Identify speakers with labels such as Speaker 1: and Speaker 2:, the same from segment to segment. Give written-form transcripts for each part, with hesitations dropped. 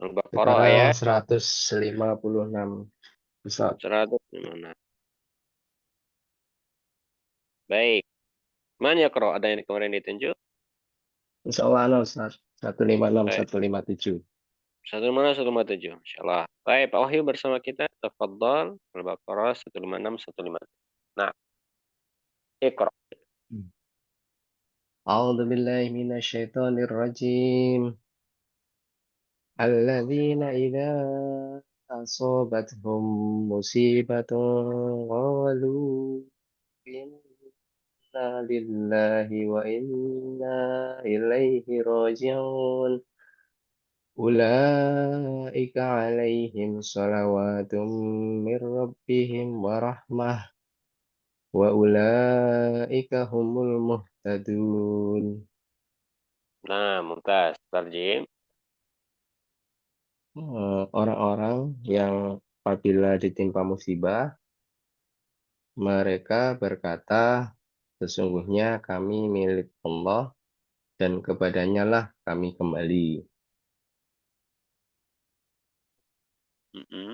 Speaker 1: Al-Baqarah
Speaker 2: Sekarang
Speaker 1: ayat
Speaker 2: 156. Ustaz.
Speaker 1: 156. Baik. Mana ya, ada yang kemarin ditunjuk?
Speaker 2: Insya Allah, no, Ustaz. 156,
Speaker 1: Baik.
Speaker 2: 157.
Speaker 1: Satu mana 157. Insyaallah. Baik, Pak Wahyu bersama kita. Tafadhal. Al-Baqarah 156, 157. Nah, Iqra.
Speaker 2: A'udzu billahi minasyaitonir rajim. Alladzina idza asobathum musibatun qalu inna lillahi wa inna ilaihi raji'un. Ulaika alaihim salawatun mir rabbihim wa rahmah wa ulaika humul muhtadun.
Speaker 1: Nah, Mumtaz. Tarjim.
Speaker 2: Orang-orang yang apabila ditimpa musibah, mereka berkata, sesungguhnya kami milik Allah dan kepadanya lah kami kembali.
Speaker 1: Mm-mm.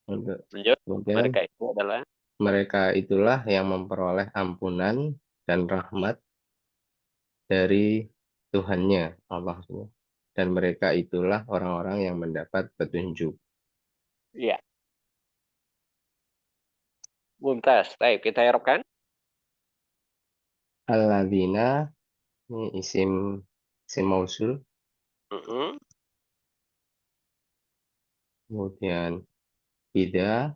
Speaker 2: Untuk
Speaker 1: Lanjut.
Speaker 2: kemudian
Speaker 1: Mereka itu adalah
Speaker 2: mereka itulah yang memperoleh ampunan dan rahmat dari Tuhannya, Allah. Dan mereka itulah orang-orang yang mendapat petunjuk.
Speaker 1: ya, Mumtaz. Baik, kita harapkan.
Speaker 2: Alladzina, ini isim mausul,
Speaker 1: Mm-mm.
Speaker 2: kemudian tidak.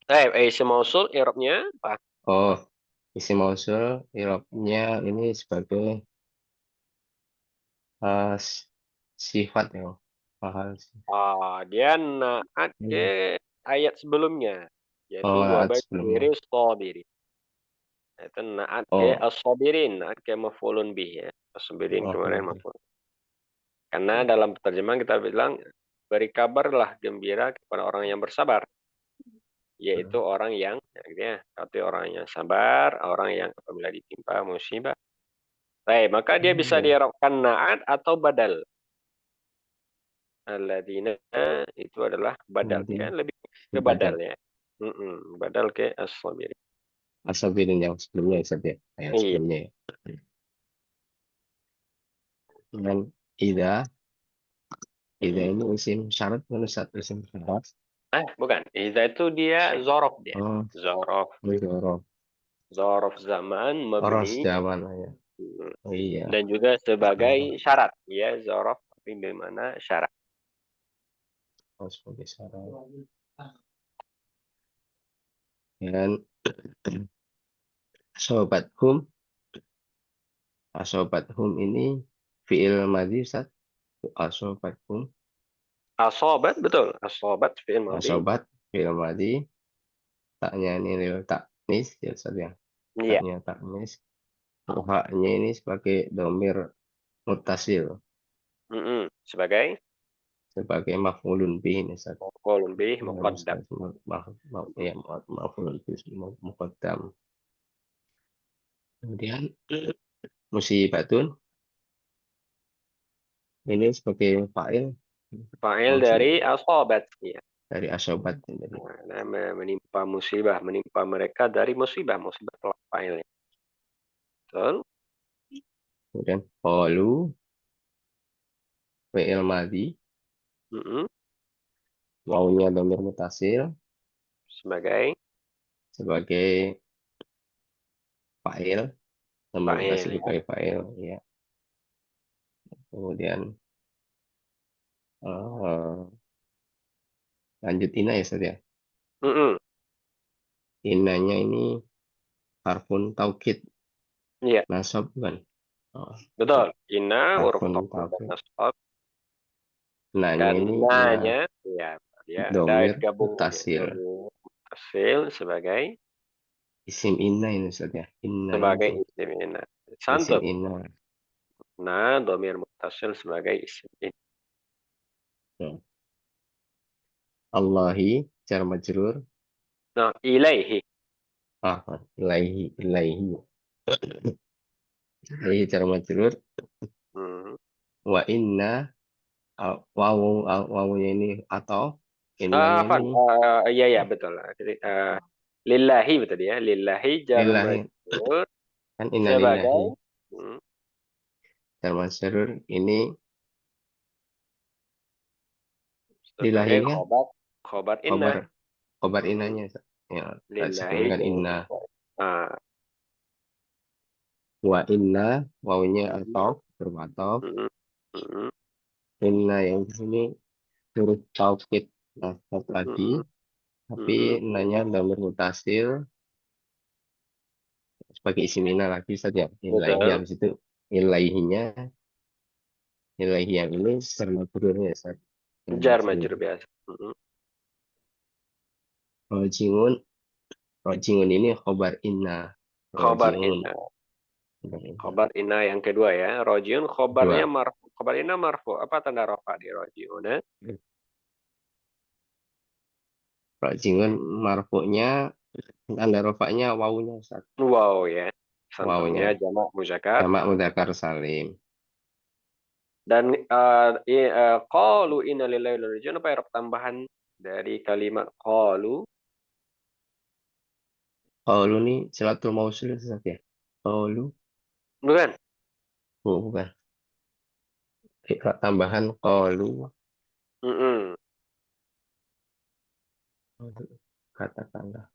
Speaker 1: Baik, isim mausul i'rabnya apa?
Speaker 2: Oh, isim mausul i'rabnya ini sebagai sifat ya. Mahal sih.
Speaker 1: Dia naat ke
Speaker 2: Hmm.
Speaker 1: ayat sebelumnya, yaitu
Speaker 2: Oh, naat sebelumnya.
Speaker 1: wabashiri sabiri. Itu naat ke
Speaker 2: Oh,
Speaker 1: as-sabirin, naat ke maf'ulun bih ya. As-sabirin kemarin
Speaker 2: mahal.
Speaker 1: maf'ul. Karena dalam terjemahan kita bilang beri kabarlah gembira kepada orang yang bersabar, yaitu orang yang ya, arti orang yang sabar, orang yang apabila ditimpa musibah. Baik, maka dia bisa
Speaker 2: Hmm.
Speaker 1: diarabkan naat atau badal. Alladzina itu adalah badal, kan
Speaker 2: Kemudian
Speaker 1: lebih ke badal
Speaker 2: ibadah.
Speaker 1: ya. Badal ke as-sabirin.
Speaker 2: Asabirin yang sebelumnya ya, Ustaz, ya. Ayat
Speaker 1: Iya.
Speaker 2: sebelumnya ya. Dengan ida, ida
Speaker 1: Mm-mm.
Speaker 2: ini isim syarat mana satu isim syarat.
Speaker 1: Bukan. Iza itu dia zorof dia.
Speaker 2: Oh,
Speaker 1: Zorof.
Speaker 2: Wihoro.
Speaker 1: Zorof zaman
Speaker 2: Oros
Speaker 1: mabni.
Speaker 2: zaman ya.
Speaker 1: Mm.
Speaker 2: Oh iya.
Speaker 1: Dan juga sebagai syarat. Ya, zorof. Tapi bagaimana syarat.
Speaker 2: Oh, sebagai syarat. Dan sobat hum, sobat hum ini fiil madhi Ustaz. Sobat hum,
Speaker 1: Asobat, betul. Asobat, fi'il madhi.
Speaker 2: sobat fiil madhi. Taknya ini lil taknis ya Ustaz ya.
Speaker 1: Iya.
Speaker 2: Taknya taknis. Haknya ini sebagai domir mutasil.
Speaker 1: Sebagai
Speaker 2: Sebagai maf'ulun bih ini Ustaz.
Speaker 1: maf'ulun bih
Speaker 2: Ya,
Speaker 1: muqaddam.
Speaker 2: Ustaz. Ya, maf'ulun bih muqaddam. Kemudian musibatun ini sebagai fa'il
Speaker 1: Fa'il
Speaker 2: mansub
Speaker 1: dari asobat. Iya.
Speaker 2: dari asobat jadi
Speaker 1: Nah, menimpa musibah, menimpa mereka dari musibah. Musibah telah fa'ilnya. Betul.
Speaker 2: kemudian qalu fi'il madhi
Speaker 1: Mm-mm.
Speaker 2: wawunya dhamir mutasil
Speaker 1: Sebagai
Speaker 2: sebagai fa'il dhamir
Speaker 1: fa'il
Speaker 2: mutasil
Speaker 1: ya.
Speaker 2: sebagai fa'il ya kemudian eh, lanjut ina ya Ustaz ya
Speaker 1: Mm-mm.
Speaker 2: inanya ini harfun taukid
Speaker 1: Iya,
Speaker 2: nasab kan oh,
Speaker 1: betul. Inna huruf
Speaker 2: harfun
Speaker 1: tafkhim dan
Speaker 2: taukid
Speaker 1: nasab.
Speaker 2: nanya ini ya
Speaker 1: Karenanya, ya, dia ada
Speaker 2: domir
Speaker 1: gabung ya.
Speaker 2: mutasil
Speaker 1: Hasil sebagai
Speaker 2: isim inna ini Ustaz ya inna ini
Speaker 1: sebagai isim inna.
Speaker 2: isim
Speaker 1: Santun.
Speaker 2: inna.
Speaker 1: Nah, domir mutasil sebagai isim inna.
Speaker 2: Ya. Allahi jar majrur
Speaker 1: Nah, ilaihi.
Speaker 2: ilaihi ilaihi ilaihi jar majrur
Speaker 1: Hmm.
Speaker 2: wa inna Wawunya ini atau innanya
Speaker 1: Afan.
Speaker 2: ini
Speaker 1: Iya ya betul. Jadi, lillahi betul ya. Lillahi jar
Speaker 2: lillahi,
Speaker 1: majrur
Speaker 2: kan
Speaker 1: sebagai
Speaker 2: innalillahi.
Speaker 1: hmm,
Speaker 2: Dan masyhur ini lillahi
Speaker 1: sebagai
Speaker 2: kan
Speaker 1: khobar khobar inna.
Speaker 2: khobar khobar
Speaker 1: Mm-mm.
Speaker 2: innanya. Ya,
Speaker 1: Lillahi
Speaker 2: sebelumnya kan
Speaker 1: jar
Speaker 2: inna.
Speaker 1: ah,
Speaker 2: Wa inna, wawunya
Speaker 1: mm-mm,
Speaker 2: atau bermataf.
Speaker 1: mm-mm, mm-mm,
Speaker 2: Inna yang di sini huruf taukid. Nah, satu lagi,
Speaker 1: mm-mm,
Speaker 2: tapi
Speaker 1: mm-mm.
Speaker 2: nanya damir mutasil sebagai isim inna lagi saja. Ilaihi
Speaker 1: Betul.
Speaker 2: habis itu ilaihinya, ilaihi yang ini serba majrurnya Ustaz.
Speaker 1: Jar
Speaker 2: Majrur.
Speaker 1: majrur biasa. Mm-mm.
Speaker 2: Rojiun, rojiun ini khobar inna.
Speaker 1: Khobar
Speaker 2: Rojiun.
Speaker 1: inna.
Speaker 2: Khobar inna.
Speaker 1: Khobar inna yang kedua ya. Rojiun khobarnya
Speaker 2: Dua.
Speaker 1: marfu. Khobar inna marfu. Apa tanda rafa di rojiun?
Speaker 2: Rojiun marfu'nya, tanda rofaknya wawunya Ustaz.
Speaker 1: Wow ya. Santunnya
Speaker 2: Wawunya.
Speaker 1: jamak muzakkar.
Speaker 2: Jamak mudzakkar salim.
Speaker 1: Dan qalu inna lillahi wa inna ilaihi raji'un apa ya tambahan dari kalimat qalu?
Speaker 2: Qaulu ini silatul mausul Ustaz ya. Qaulu,
Speaker 1: Bukan?
Speaker 2: oh, bukan. Tambahan qaulu,
Speaker 1: Mm-mm.
Speaker 2: katakanlah.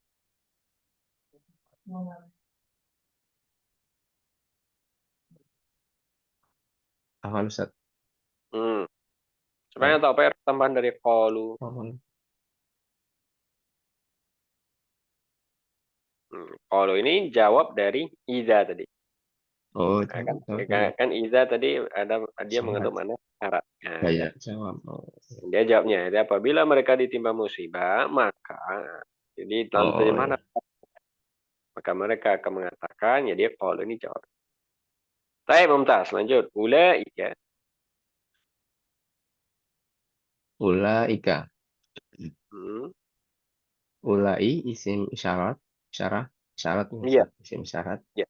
Speaker 2: Apa Ustaz?
Speaker 1: Mm. Sebenarnya
Speaker 2: Oh,
Speaker 1: tahu apa ya tambahan dari qalu?
Speaker 2: oh,
Speaker 1: Qalu ini jawab dari iza tadi.
Speaker 2: oh,
Speaker 1: Nah, kan,
Speaker 2: jawab
Speaker 1: kan
Speaker 2: dari
Speaker 1: kan iza tadi ada dia
Speaker 2: syarat.
Speaker 1: mengandung mana syarat. Nah,
Speaker 2: Kayak jawab. Oh,
Speaker 1: dia jawabnya, jadi apabila mereka ditimpa musibah, maka jadi dalam
Speaker 2: oh
Speaker 1: terjemahan
Speaker 2: ya.
Speaker 1: maka mereka akan mengatakan, ya dia qalu ini jawab. Baik, Mumtaz, lanjut. Ulaika.
Speaker 2: Ulaika.
Speaker 1: Hmm.
Speaker 2: Ulai isim isyarat. Syarah. Syarat nih
Speaker 1: Iya,
Speaker 2: Ustaz. Isim syarat.
Speaker 1: iya.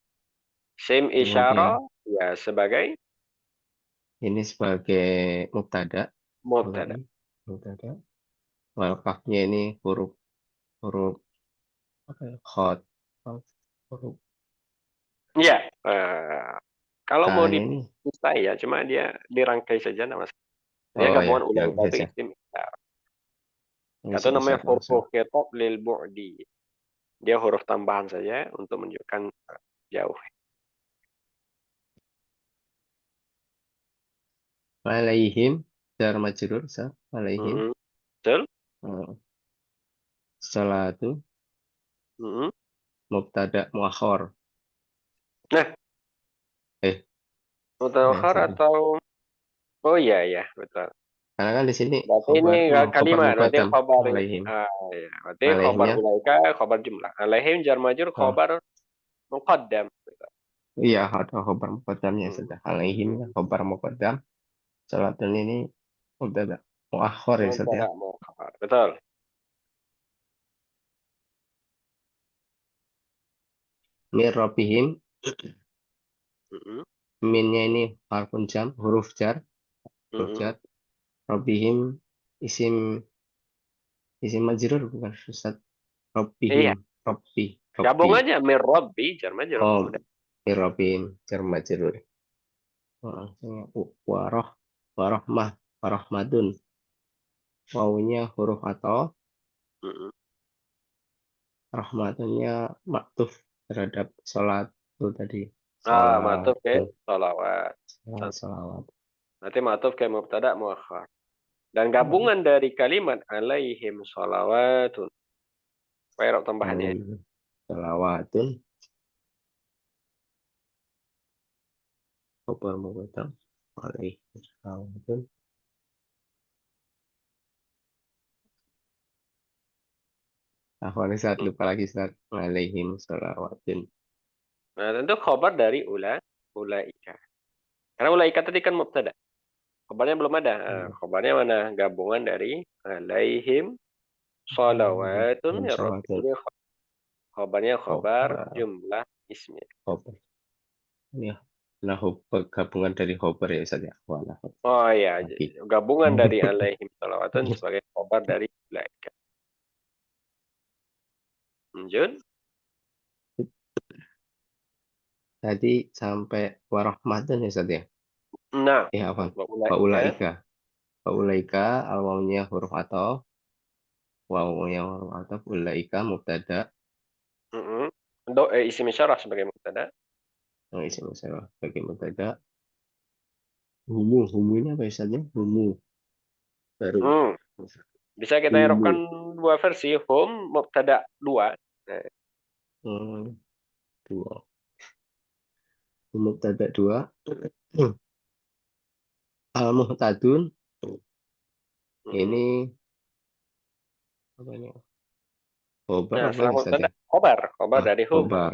Speaker 1: Sim isyarah
Speaker 2: Kemudian
Speaker 1: ya sebagai
Speaker 2: ini sebagai mubtada. Ulai.
Speaker 1: mubtada.
Speaker 2: Mubtada. Wal kafnya ini huruf huruf apa ya? Khot. Huruf
Speaker 1: Iya. Kalau mau
Speaker 2: K-nya ini.
Speaker 1: dipisah ya, cuma dia dirangkai saja nama. Dia
Speaker 2: Oh ya,
Speaker 1: gabungan
Speaker 2: yang
Speaker 1: ulaika itu
Speaker 2: saja.
Speaker 1: isim isyarah.
Speaker 2: Ini
Speaker 1: Atau namanya
Speaker 2: isyarah
Speaker 1: huruf
Speaker 2: langsung.
Speaker 1: khitab lil bu'di. Dia huruf tambahan saja untuk menunjukkan jauh.
Speaker 2: Alaihim jar majrur sa alaihim.
Speaker 1: Mm-mm. Betul?
Speaker 2: Oh, setelah itu
Speaker 1: Mm-mm.
Speaker 2: mubtada muakhor.
Speaker 1: Nah,
Speaker 2: Eh, ya
Speaker 1: mutawakhir
Speaker 2: sudah.
Speaker 1: atau oh iya iya betul.
Speaker 2: Karena kan di sini
Speaker 1: Berarti ini
Speaker 2: khobar
Speaker 1: kalimat, berarti
Speaker 2: muqaddam
Speaker 1: khobar
Speaker 2: alaihim.
Speaker 1: ya. Berarti khobar
Speaker 2: Alaihimnya
Speaker 1: ulaika khobar jumlah. Alaihim jar majrur
Speaker 2: oh,
Speaker 1: khobar muqaddam.
Speaker 2: iya ada khobar muqaddamnya
Speaker 1: Hmm.
Speaker 2: sudah. Alaihim
Speaker 1: Hmm.
Speaker 2: khobar muqaddam. Salat ini mubtada muakhor ya sudah.
Speaker 1: Mubtada muakhar. Betul.
Speaker 2: Mir rabbihim,
Speaker 1: Mm-mm.
Speaker 2: minnya ini harfun jam, huruf
Speaker 1: Mm-mm.
Speaker 2: jar. Rabbihim isim isim majrur bukan Ustaz. Rabbihim,
Speaker 1: Iya,
Speaker 2: Rabbi, Rabbi.
Speaker 1: gabung aja mir rabbi jar majrur.
Speaker 2: Oh,
Speaker 1: Udah.
Speaker 2: Irobin, jar majrur. Waroh, warohmah, warohmadun. Wawunya huruf atau
Speaker 1: Mm-mm.
Speaker 2: rahmatunnya maktuf terhadap sholat itu tadi.
Speaker 1: Matuf ke
Speaker 2: Sholatun,
Speaker 1: salawat.
Speaker 2: sholat, sholawat.
Speaker 1: Nanti matuf ke mubtada muakhar. Dan gabungan dari kalimat alaihim salawatun. Apa tambahannya?
Speaker 2: Sholawatun, khobar muqaddam, alaih, sholawatun. Aku saat
Speaker 1: Hmm.
Speaker 2: lupa lagi saat alaihim sholawatun.
Speaker 1: Nah, tentu khobar dari ulaika. Karena ulaika tadi kan mubtada. Khobarnya belum ada. Nah, khobarnya mana? Gabungan dari alaihim salawatun
Speaker 2: Alaihim
Speaker 1: ya Rabbi.
Speaker 2: sholawatun.
Speaker 1: Ini khobarnya khobar
Speaker 2: Khobar,
Speaker 1: jumlah ismi.
Speaker 2: khobar. Ini ya. Nah, gabungan dari khobar ya Ustaz ya. Wala
Speaker 1: Oh iya,
Speaker 2: lagi.
Speaker 1: gabungan dari alaihim salawatun sebagai khobar dari ulaika. Lanjut.
Speaker 2: Tadi sampai warahmatun ya Ustaz ya.
Speaker 1: Nah,
Speaker 2: Apa?
Speaker 1: wa ulaika.
Speaker 2: Faulaika. Faulaika awalnya huruf atau wawunya huruf atau ulaika mubtada
Speaker 1: Mm-mm. Isim isyarah sebagai mubtada.
Speaker 2: yang isi masalah bagi mubtada. Humu ini apa ya Ustaz ya? Humu baru.
Speaker 1: Hmm. Bisa kita
Speaker 2: Humu.
Speaker 1: eropkan dua versi, hum mubtada dua. Nah,
Speaker 2: Hmm, dua. Mubtada dua. Al-muhtadun
Speaker 1: mm-mm.
Speaker 2: ini apa ini? Khobar
Speaker 1: Nah,
Speaker 2: apa
Speaker 1: setelah
Speaker 2: ya Ustaz
Speaker 1: mubtada
Speaker 2: ya?
Speaker 1: khobar
Speaker 2: Ah,
Speaker 1: dari hum.
Speaker 2: khobar.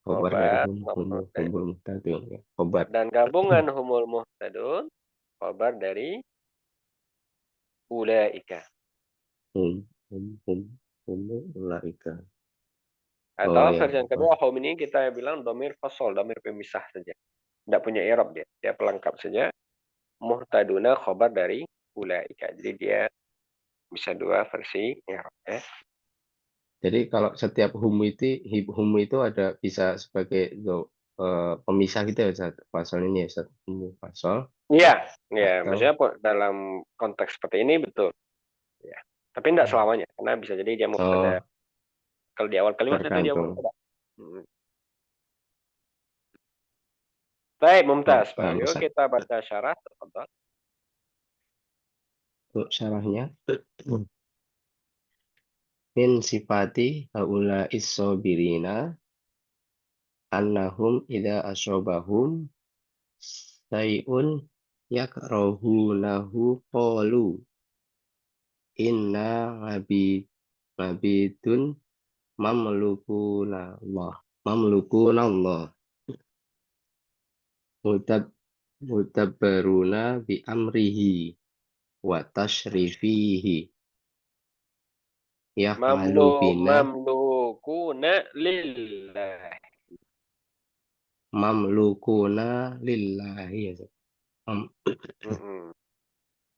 Speaker 2: Khobar dari
Speaker 1: Khobar mubtada.
Speaker 2: humul muhtadun ya. Khobar.
Speaker 1: Dan gabungan humul muhtadun khobar dari ulaika.
Speaker 2: Hum, humu ulaika.
Speaker 1: Atau
Speaker 2: Oh ya.
Speaker 1: versi yang kedua, hum ini kita bilang domir fasol, domir pemisah saja. Tidak punya i'rab dia. Dia pelengkap saja. Muhtaduna khobar dari ulaika. Jadi dia bisa dua versi i'rab.
Speaker 2: Jadi kalau setiap humu itu ada bisa sebagai pemisah gitu ya Ustaz. Pasal ini ya Ustaz. Humu pasal
Speaker 1: Iya, ya,
Speaker 2: atau
Speaker 1: maksudnya dalam konteks seperti ini betul. Ya. Tapi tidak selamanya, karena bisa jadi dia mubtada.
Speaker 2: oh
Speaker 1: Kalau di awal kalimat itu dia
Speaker 2: tergantung.
Speaker 1: mubtada. Hmm. Baik,
Speaker 2: Oh,
Speaker 1: Mumtaz.
Speaker 2: paham
Speaker 1: Yuk
Speaker 2: Ustaz.
Speaker 1: kita baca syarah. Tafadhal.
Speaker 2: Untuk syarahnya min sifati haula isobirina annahum idza asobahum sayun yakrahunahu qalu inna ngabidun mamlukuna Allah mamlukuna Allah mutab mutabbaruna bi amrihi wa tashrifihi yaf'alu bina
Speaker 1: Mamlukuna lillah.
Speaker 2: mamlukuna lillahi ya. Mam-
Speaker 1: Mm-mm.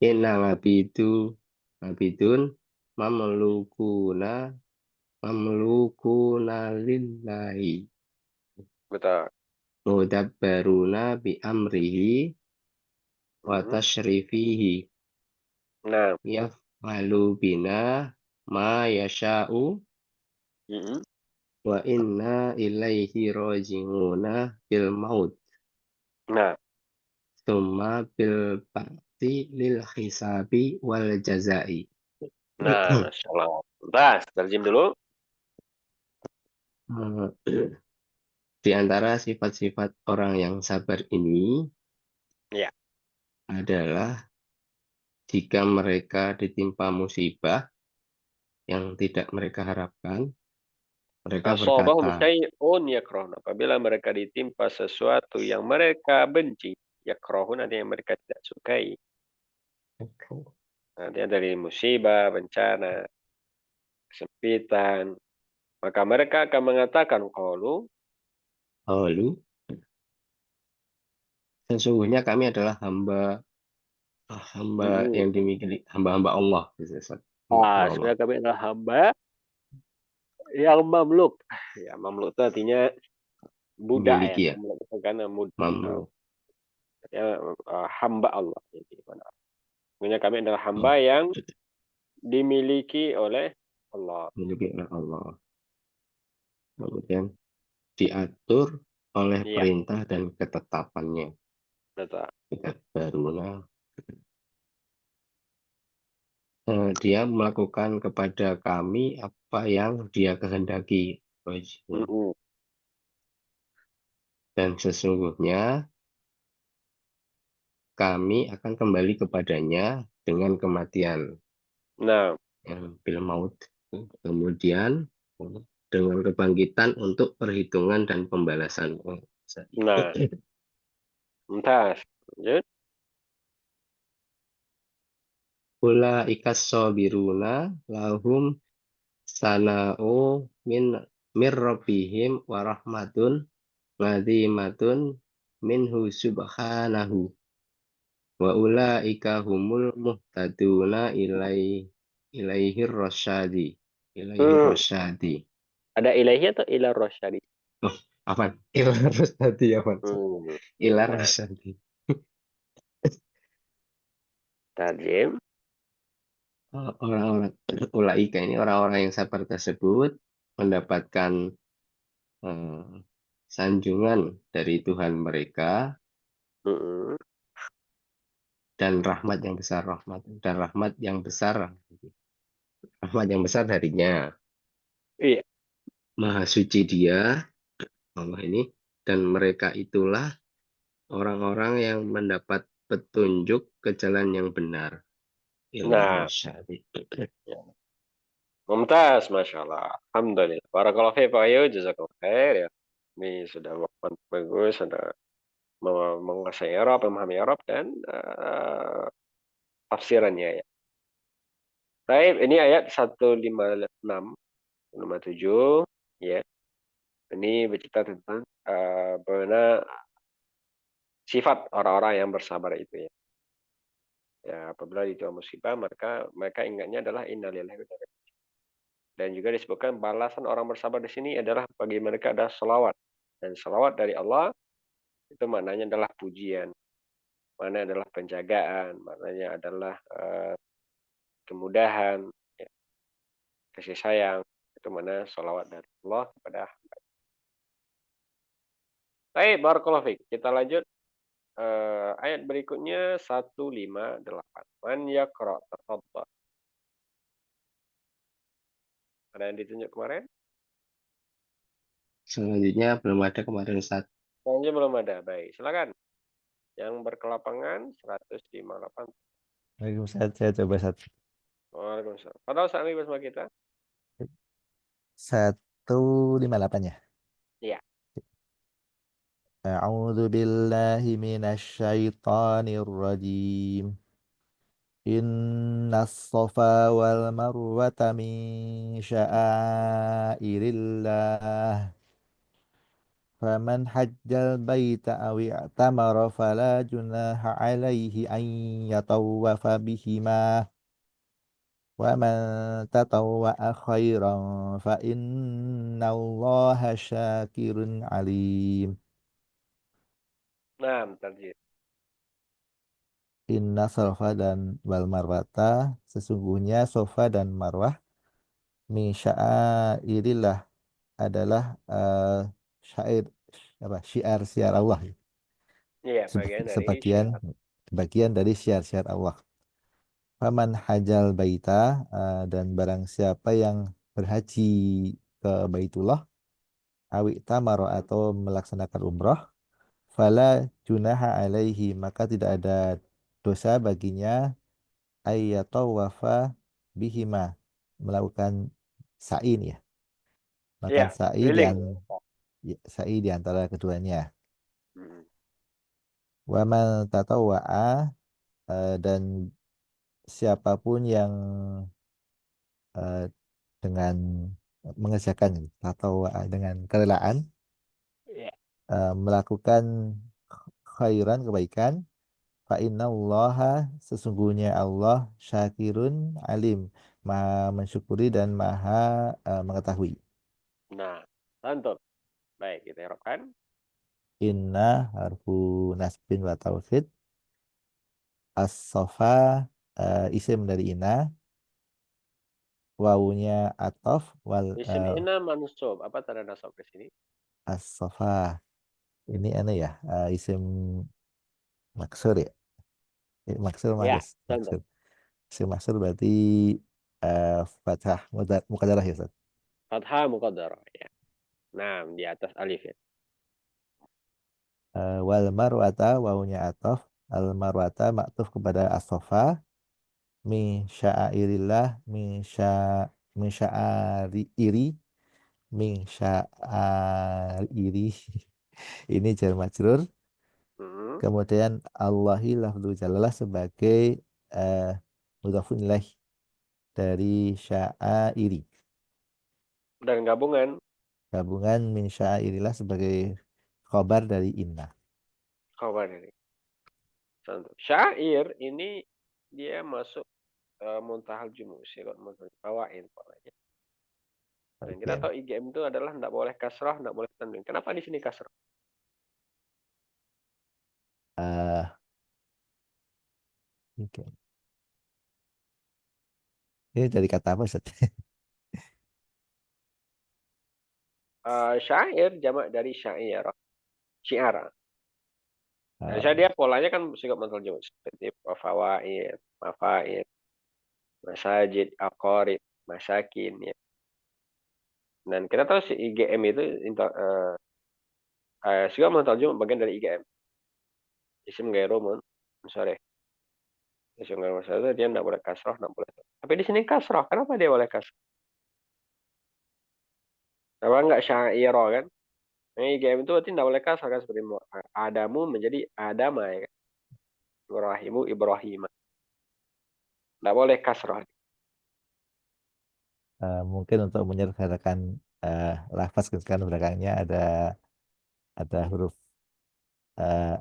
Speaker 2: inna ngabidun mamlukuna mamlukuna lillahi
Speaker 1: Betul.
Speaker 2: mudabbaruna bi amrihi wa
Speaker 1: Mm-mm.
Speaker 2: tashrifihi
Speaker 1: Nah,
Speaker 2: yaf'alu bina ma yasha'u
Speaker 1: mm-mm.
Speaker 2: wa inna ilaihi roji'una bil maut
Speaker 1: Nah,
Speaker 2: summa bil ba'ti lil hisabi wal jazai.
Speaker 1: nah, Masya Allah. Mumtaz, terjem dulu.
Speaker 2: Di antara sifat-sifat orang yang sabar ini
Speaker 1: Ya.
Speaker 2: adalah jika mereka ditimpa musibah yang tidak mereka harapkan, mereka
Speaker 1: Asobahum
Speaker 2: berkata,
Speaker 1: syai'un yakrahun. Apabila mereka ditimpa sesuatu yang mereka benci, yakrahun ada yang mereka tidak sukai. Nah, dia dari musibah, bencana, kesempitan. Maka mereka akan mengatakan, qalu,
Speaker 2: lalu sesungguhnya kami adalah hamba
Speaker 1: mm-mm.
Speaker 2: yang dimiliki hamba-hamba Allah. Gitu, Ustaz. Hamba-hamba Allah.
Speaker 1: Sebenarnya kami adalah hamba yang mamluk. Ya, mamluk itu artinya budak ya.
Speaker 2: Memiliki ya,
Speaker 1: Mamluk itu kan
Speaker 2: mamluk.
Speaker 1: ya, hamba Allah. Jadi, sebenarnya kami adalah hamba
Speaker 2: Oh,
Speaker 1: yang dimiliki oleh Allah.
Speaker 2: memiliki oleh Allah. Kemudian diatur oleh
Speaker 1: Iya,
Speaker 2: perintah dan ketetapannya.
Speaker 1: betul.
Speaker 2: Kita barulah dia melakukan kepada kami apa yang dia kehendaki.
Speaker 1: Mm-mm.
Speaker 2: Dan sesungguhnya kami akan kembali kepadanya dengan kematian.
Speaker 1: Nah,
Speaker 2: Bil maut. Kemudian dengan kebangkitan untuk perhitungan dan pembalasan.
Speaker 1: nah, Mumtaz. Lanjut.
Speaker 2: Ula'ikas sabiruna lahum sana'u min rabbihim wa rahmatun ngadimatun minhu subhanahu wa ulaika humul muhtaduna ilaihir rasyadi ilaihir
Speaker 1: Hmm,
Speaker 2: rasyadi.
Speaker 1: ada ilahi atau ila rosyadi?
Speaker 2: Oh, apa? Ilar rasyadi apa?
Speaker 1: Hmm.
Speaker 2: Ilar
Speaker 1: Nah,
Speaker 2: rasyadi.
Speaker 1: tajim.
Speaker 2: Orang-orang ulaika ini orang-orang yang sabar tersebut mendapatkan eh, sanjungan dari Tuhan mereka
Speaker 1: Mm-mm.
Speaker 2: dan rahmat yang besar rahmat yang besar darinya.
Speaker 1: Iya.
Speaker 2: Maha suci Dia Allah ini, dan mereka itulah orang-orang yang mendapat petunjuk ke jalan yang benar. Ilaih
Speaker 1: Nah,
Speaker 2: rasyadi.
Speaker 1: ya. Mumtaz, Masya Allah. Alhamdulillah. Barakallahu fiik, Pak Ayu. Jazakallah khair ya. Ini sudah bagus, sudah menguasai Arab, memahami Arab, dan tafsirannya ya. Baik, ini ayat 156, 157, ya. Ini bercerita tentang bagaimana sifat orang-orang yang bersabar itu ya. Ya, apabila itu musibah, maka mereka ingatnya adalah innalillahi wa inna ilaihi raji'un. Dan juga disebutkan balasan orang bersabar di sini adalah bagi mereka ada selawat. Dan selawat dari Allah itu maknanya adalah pujian, maknanya adalah penjagaan, maknanya adalah kemudahan, ya, kasih sayang. Itu mana selawat dari Allah kepada. Baik, barakallahu fiik. Kita lanjut ayat berikutnya 158. Man yaqra, tafadhal. Ada yang ditunjuk kemarin?
Speaker 2: Selanjutnya belum ada kemarin saat
Speaker 1: Selanjutnya belum ada. Baik, silakan. Yang berkelapangan 158.
Speaker 3: Waalaikumsalam. Saya coba satu.
Speaker 1: Waalaikumsalam. Padahal saat ini bersama kita.
Speaker 3: 158 ya.
Speaker 1: Iya.
Speaker 3: A'udzu billahi minasy syaithanir rajim. Innas safa wal marwata min sya'airillah. Faman hajjal baita aw i'tamara fala junaha alaihi an yatawwafa bihima. Wa man tatawwa'a khairan fa innallaha syakirun alim.
Speaker 1: Nah, tarjih.
Speaker 3: Inna sofa dan wal marwata, sesungguhnya sofa dan marwah min sya'airillah, adalah syair, apa, syiar-syiar Allah.
Speaker 1: Iya, bagian dari
Speaker 3: Sebagian
Speaker 1: syiar.
Speaker 3: bagian dari syiar-syiar Allah. Faman hajal baita, dan barang siapa yang berhaji ke Baitullah, awi tamaro
Speaker 1: Hmm.
Speaker 3: atau melaksanakan umroh, fala junaha alaihi, maka tidak ada dosa baginya ayyatawafa bihima, melakukan sa'i nih ya,
Speaker 1: Iya,
Speaker 3: melakukan sa'i
Speaker 1: keliling.
Speaker 3: sa'i di antara keduanya.
Speaker 1: Hmm.
Speaker 3: Wa man tatawwa'a, dan siapapun yang eh, dengan mengerjakan tatawwa'a dengan kerelaan,
Speaker 1: Iya.
Speaker 3: melakukan khairan, kebaikan, fa innallaha, sesungguhnya Allah syakirun alim, maha mensyukuri dan maha mengetahui.
Speaker 1: Nah, mantap. Baik, kita harapkan.
Speaker 3: Inna harfu nasbin wa taukid. As-sofa isim dari ina. Wawunya atof wal
Speaker 1: Isim ina mansub. Apa tanda nasab ke sini?
Speaker 3: as-sofa. Ini aneh ya, isim maksur ya. Maksur
Speaker 1: Ya,
Speaker 3: mahus.
Speaker 1: contoh.
Speaker 3: Maksur. Isim maksur berarti fathah muqaddarah ya Ustaz.
Speaker 1: Fathah muqaddarah. Ya. Nah, di atas alif ya.
Speaker 3: Wal marwata, wawunya atof. Al marwata maktuf kepada as-sofa. Min sya'airillah, min sya'airi, min sya'airi. Ini jar majrur.
Speaker 1: Hmm.
Speaker 3: Kemudian Allahi lafzu jalalah sebagai eh, mudhafun ilaih dari sya'airi.
Speaker 1: Dan gabungan.
Speaker 3: Gabungan min sya'airillah sebagai khobar dari inna.
Speaker 1: Khabar ini. Contoh. Syair ini dia masuk muntahal jumus ya, bawain pokoknya. Dan kita
Speaker 3: Oke.
Speaker 1: tahu IGM itu adalah tidak boleh kasrah, tidak boleh tanwin. Kenapa di sini kasrah?
Speaker 3: Eh, oke. Ini dari kata apa, Ustaz?
Speaker 1: Syair jamak dari syair, syiar. Biasanya
Speaker 3: Eh,
Speaker 1: dia polanya kan sikap mental jumus seperti fawaid, mafaid, masajid, aqarib, masakin ya. Dan kita tahu si IGM itu sikap mental jumus bagian dari IGM. Isim gairu sorry. Isim gairu munsharif dia tidak boleh kasrah, tidak boleh. Tapi di sini kasrah. Kenapa dia boleh kasrah? Kenapa enggak syair kan? Nah, IGM itu berarti tidak boleh kasrah kan seperti Adamu menjadi Adama ya kan? Ibrahimu Ibrahim. Tidak boleh kasrah.
Speaker 3: mungkin untuk menyederhanakan lafaz kan belakangnya ada huruf eh,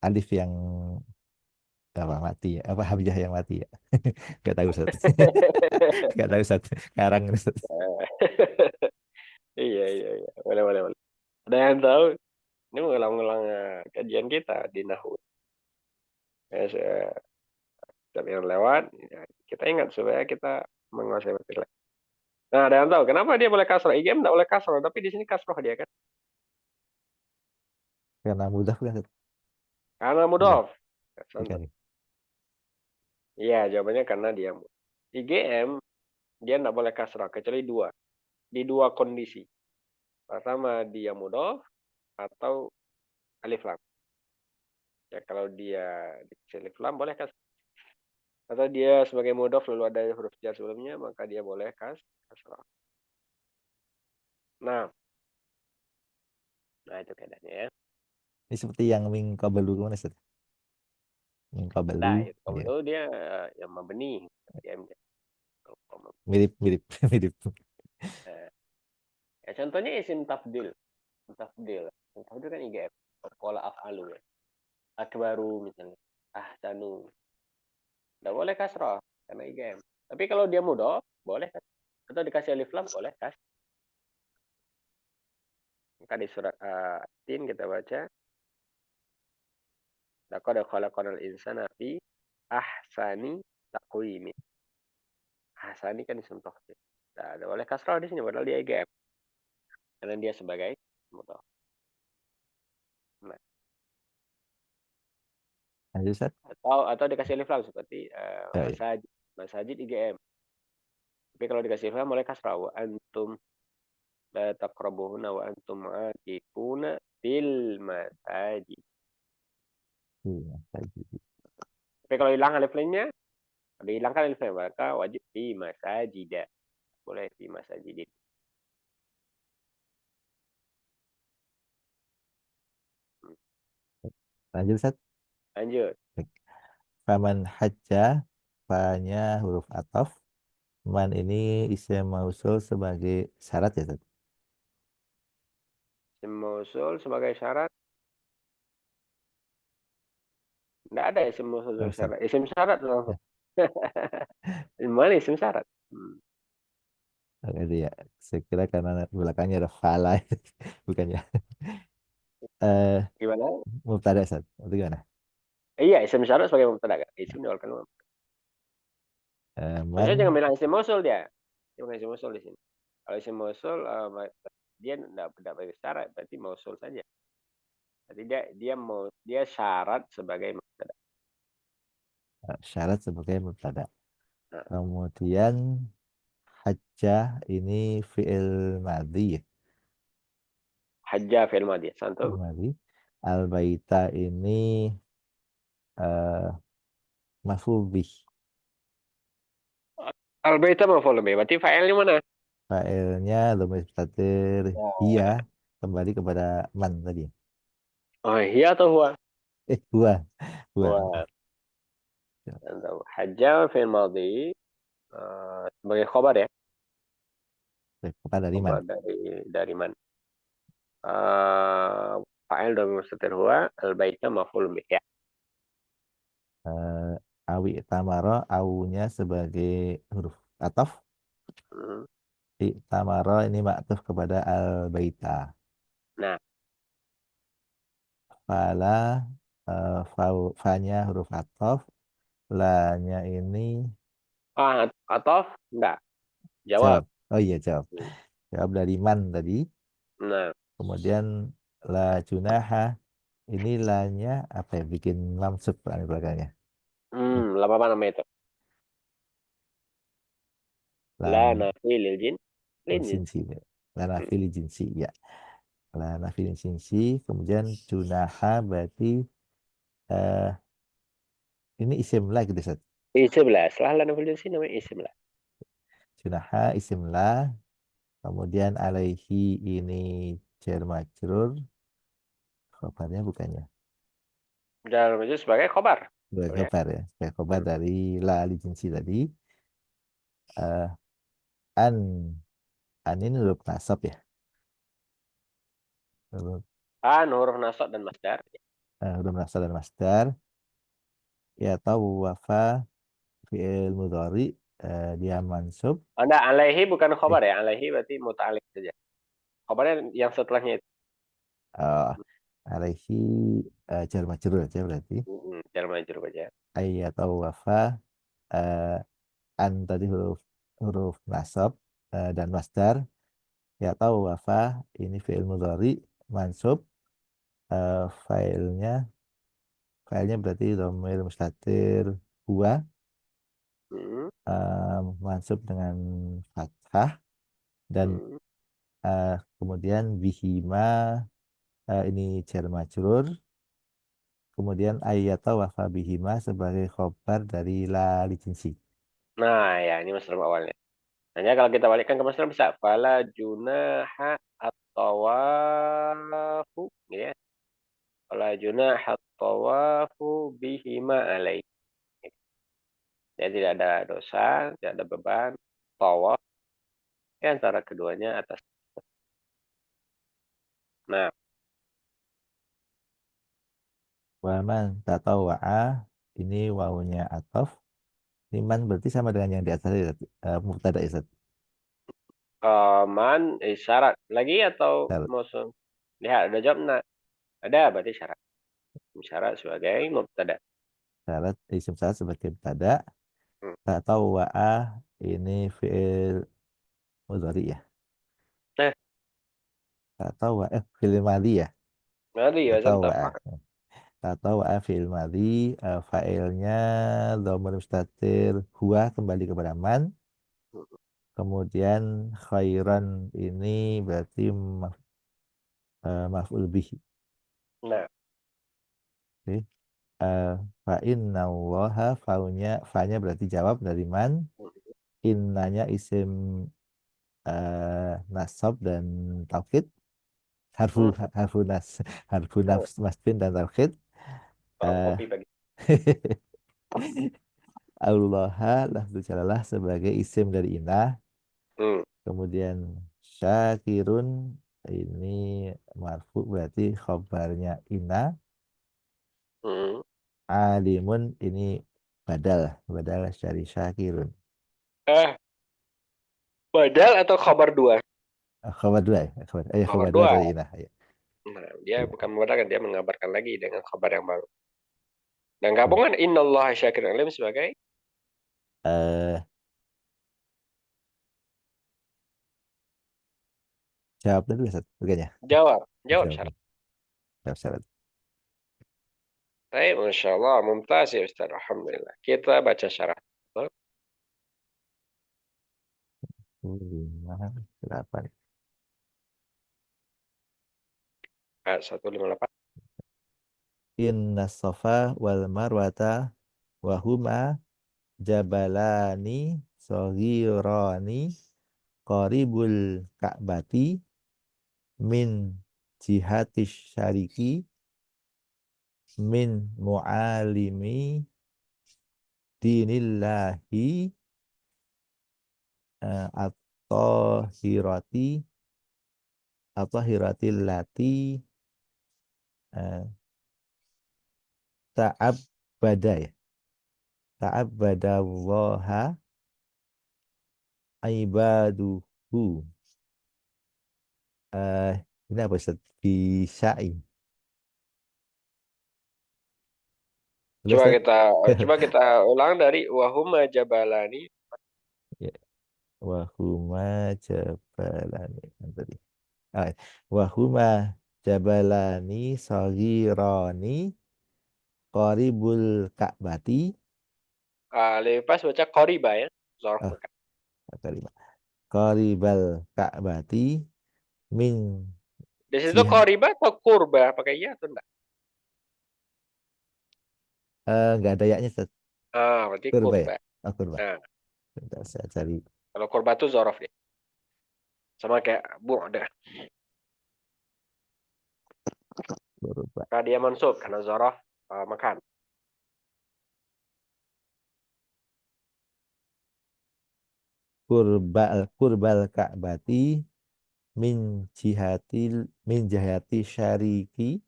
Speaker 3: alif yang apa mati ya, apa hamzah yang mati ya. Gak tahu, Ustaz. Gak tahu, Ustaz. Karang, Ustaz.
Speaker 1: Iya, iya, iya. Boleh, boleh, boleh. Ada yang tahu? Ini mengulang-ulang kajian kita di Nahu. Setiap yang lewat, ya, kita ingat supaya kita menguasai materi. Nah, ada yang tahu kenapa dia boleh kasroh? IGM tidak boleh kasroh, tapi di sini kasroh dia kan?
Speaker 3: Karena mudah kan, Ustaz?
Speaker 1: Karena
Speaker 3: Mudah.
Speaker 1: mudof.
Speaker 3: Bukan.
Speaker 1: Iya, jawabannya karena dia IGM dia tidak boleh kasroh kecuali dua. Di dua kondisi. Pertama dia mudof atau alif lam. Ya kalau dia di alif lam boleh kasroh. Atau dia sebagai mudof lalu ada huruf jar sebelumnya maka dia boleh kasroh. Nah, itu keadaannya ya.
Speaker 3: Ini seperti yang min qablu kan, Ustaz? Min qablu.
Speaker 1: Nah, itu
Speaker 3: Ya.
Speaker 1: kalau dia yang mabni IGM-nya.
Speaker 3: Mirip, mirip, mirip.
Speaker 1: Ya, contohnya isim tafdil. Tafdil. Tafdil kan IGM. Pola af'alu ya. Akbaru misalnya. Ahsanu. Tidak boleh kasrah karena IGM. Tapi kalau dia mudhof, boleh kan? Atau dikasih alif lam, boleh kan? Maka di surat Tin kita baca, laqad khalaqnal insana fi ahsani taqwim. Ahsani kan isim tafdil. Tidak boleh kasrah di sini padahal dia IGM. Karena dia sebagai mudhof. Nah,
Speaker 3: Lanjut, Ustaz.
Speaker 1: atau dikasih alif lam seperti
Speaker 3: Ya, ya.
Speaker 1: masajid. Masajid IGM. Tapi kalau dikasih alif lam boleh kasrah wa antum la taqrabuhuna wa antum aakifuna fil masajid.
Speaker 3: Iya, tadi.
Speaker 1: Tapi kalau hilang alif lamnya, dihilangkan alif lam maka wajib fi masajid. Boleh fi masajid.
Speaker 3: Lanjut, Ustaz.
Speaker 1: Lanjut.
Speaker 3: Faman hajja, fa-nya huruf ataf. Man ini isim mausul sebagai syarat ya, Ustaz?
Speaker 1: Isim mausul sebagai syarat. Tidak ada isim mausul
Speaker 3: Oh,
Speaker 1: sebagai
Speaker 3: Ustaz.
Speaker 1: syarat. Isim syarat
Speaker 3: Ya,
Speaker 1: langsung. Mana isim syarat?
Speaker 3: oke, ya. Saya kira karena belakangnya ada fala. Bukannya. Eh,
Speaker 1: Gimana?
Speaker 3: Mubtada, Ustaz. Itu gimana?
Speaker 1: Iya, isim syarat sebagai mubtada. Isim di awal kalimat. Maksudnya jangan
Speaker 3: Man,
Speaker 1: bilang isim mausul dia. Dia bukan isim mausul di sini. Kalau isim mausul dia tidak bagi syarat, berarti mausul saja. Jadi dia syarat sebagai mubtada.
Speaker 3: syarat sebagai mubtada.
Speaker 1: Nah,
Speaker 3: Kemudian hajjah ini fi'il madhi ya.
Speaker 1: hajjah fi'il madhi.
Speaker 3: Fi'il
Speaker 1: Santum.
Speaker 3: madhi. Al-baita ini maf'ul bih.
Speaker 1: Al-baita maf'ul bih. Berarti fa'ilnya mana?
Speaker 3: Fa'ilnya dhamir mustatir
Speaker 1: Ya.
Speaker 3: hiya kembali kepada man tadi.
Speaker 1: Oh, iya atau huwa?
Speaker 3: Huwa. Huwa.
Speaker 1: Huwa. Santum. Hajjah fi'il madhi. Sebagai khobar ya.
Speaker 3: Kepada dari man.
Speaker 1: Khobar dari man. Uh, Fa'il dhamir mustatir huwa, al-baita maf'ul bih. Ya.
Speaker 3: Awi tamaro, awunya sebagai huruf ataf.
Speaker 1: Hmm.
Speaker 3: Tamaro ini maktuf kepada al-baita.
Speaker 1: Nah,
Speaker 3: Fala, fa-nya huruf ataf. La-nya ini
Speaker 1: atau enggak? Jawab.
Speaker 3: jawab. Oh iya, jawab.
Speaker 1: Hmm.
Speaker 3: Jawab dari man tadi.
Speaker 1: Nah,
Speaker 3: Kemudian la junaha. Ini la-nya apa ya? Bikin lamsuk di belakangnya.
Speaker 1: lama apa namanya itu? La
Speaker 3: Lam
Speaker 1: nafi lil jin. Lil jin.
Speaker 3: jinsi. La
Speaker 1: Hmm.
Speaker 3: nafili jinsi. Ya. La nafili jinsi. Kemudian junaha berarti eh, ini isim lah gitu, Ustaz.
Speaker 1: Isim lah. Setelah la nafi lil jin namanya isim lah.
Speaker 3: Junaha isim lah. Kemudian alaihi ini jar majrur. Khobarnya bukannya.
Speaker 1: Dalam itu sebagai khobar.
Speaker 3: Sebagai
Speaker 1: Oh, ya.
Speaker 3: khobar ya. Sebagai khobar
Speaker 1: Hmm.
Speaker 3: dari la li jinsi tadi. Eh, an. An ini huruf nasab ya. Huruf,
Speaker 1: Huruf nasab dan masdar.
Speaker 3: huruf nasab dan masdar. Ya tahu wafa fi'il mudhari. Dia mansub.
Speaker 1: Anda alaihi bukan
Speaker 3: Eh,
Speaker 1: khobar ya. Alaihi berarti muta'alik saja. Khobarnya yang setelahnya itu.
Speaker 3: eh, alaihi jar majrur aja berarti.
Speaker 1: Jar majrur aja.
Speaker 3: Ayat tahu wafa. eh, An tadi huruf huruf nasab dan masdar. Ya tahu wafa ini fi'il mudhari mansub. Eh, filenya filenya berarti dhamir mustatir huwa,
Speaker 1: Hmm.
Speaker 3: mansub dengan fathah dan
Speaker 1: Hmm.
Speaker 3: kemudian bihima ini jar majrur, kemudian ayyata wafa bihima sebagai khobar dari la li jinsi.
Speaker 1: Nah, ya ini masalah awalnya. Hanya kalau kita balikkan ke masalah bisa fala junaha at-tawafu gitu ya. Fala junaha at-tawafu bihima alaih. Ya tidak ada dosa, tidak ada beban. Tawaf ya, antara keduanya atas. Nah,
Speaker 3: Waman tatawwa'a ini wawunya atof. Iman berarti sama dengan yang di atas tadi, mubtada ya, Ustaz?
Speaker 1: man syarat lagi atau
Speaker 3: Syarat.
Speaker 1: musuh? Lihat ada jawab nak. Ada berarti syarat. Syarat sebagai mubtada.
Speaker 3: Syarat isim syarat sebagai mubtada.
Speaker 1: Hmm.
Speaker 3: Tatawwa'a ini fi'il mudhari ya.
Speaker 1: Nah,
Speaker 3: Tatawwa'a fi'il madhi ya.
Speaker 1: nanti ya contoh.
Speaker 3: Tatawwa'a. Tatawwa'a fi'il madhi, fa'ilnya dhamir mustatir huwa kembali kepada man. Kemudian khairan ini berarti maf'ul bihi.
Speaker 1: Nah,
Speaker 3: Oke. Fa inna allaha fa'nya berarti jawab dari man. Innanya isim nasab dan taukid. harfu
Speaker 1: hmm.
Speaker 3: harfu nas harfu
Speaker 1: Oh,
Speaker 3: nafs masbin dan taukid.
Speaker 1: tolong
Speaker 3: eh
Speaker 1: kopi bagi.
Speaker 3: Allah lafzu jalalah sebagai isim dari inah.
Speaker 1: Hmm.
Speaker 3: Kemudian syakirun ini marfu berarti khobarnya inah.
Speaker 1: Hmm.
Speaker 3: Alimun ini badal badal dari syakirun.
Speaker 1: Eh, badal atau khabar dua?
Speaker 3: Khobar dua ya
Speaker 1: Khabar
Speaker 3: khobar dua
Speaker 1: dua.
Speaker 3: dari inah ya.
Speaker 1: Nah, dia
Speaker 3: Iya.
Speaker 1: bukan membenarkan, dia mengabarkan lagi dengan kabar yang baru. Dan gabungan innallaha syakirun alim sebagai
Speaker 3: eh Jawab dulu Ustaz, bukannya
Speaker 1: jawab. Jawab
Speaker 3: jawab
Speaker 1: syarat.
Speaker 3: jawab syarat.
Speaker 1: Baik, Masya Allah. Mumtaz ya Ustaz. Alhamdulillah. Kita baca syarat.
Speaker 3: 58.
Speaker 1: Ayat 158.
Speaker 3: Inna safa wal marwata wahuma jabalani soghirani qaribul ka'bati min jihatis syariki min mu'alimi dinillahi at-tahirati at-tahiratil lati Eh, ta'abbada ya. Ta'abbadallaha ibaduhu. Eh, ini apa Ustaz? Bisa'i. Halo,
Speaker 1: Coba
Speaker 3: Ustaz?
Speaker 1: kita coba kita ulang dari wahuma jabalani.
Speaker 3: Ya, wahuma jabalani. Yang tadi. Ah, ya. Wahuma jabalani saghirani qaribul ka'bati.
Speaker 1: Lebih pas baca koriba ya. Zorof
Speaker 3: Ah,
Speaker 1: dekat.
Speaker 3: kalimat. Qaribal ka'bati min
Speaker 1: Di situ
Speaker 3: jihah.
Speaker 1: koriba atau kurba pakai ya atau enggak?
Speaker 3: Nggak ada yaknya Ustaz.
Speaker 1: Berarti
Speaker 3: Kurba ya?
Speaker 1: kurba.
Speaker 3: Oh, kurba.
Speaker 1: Nah,
Speaker 3: Bentar, saya cari
Speaker 1: kalau kurba tuh zorof ya. Sama kayak bu'da.
Speaker 3: kurba.
Speaker 1: Karena dia mansub karena zorof makan.
Speaker 3: Kurbal Ka'bati min jihati syariki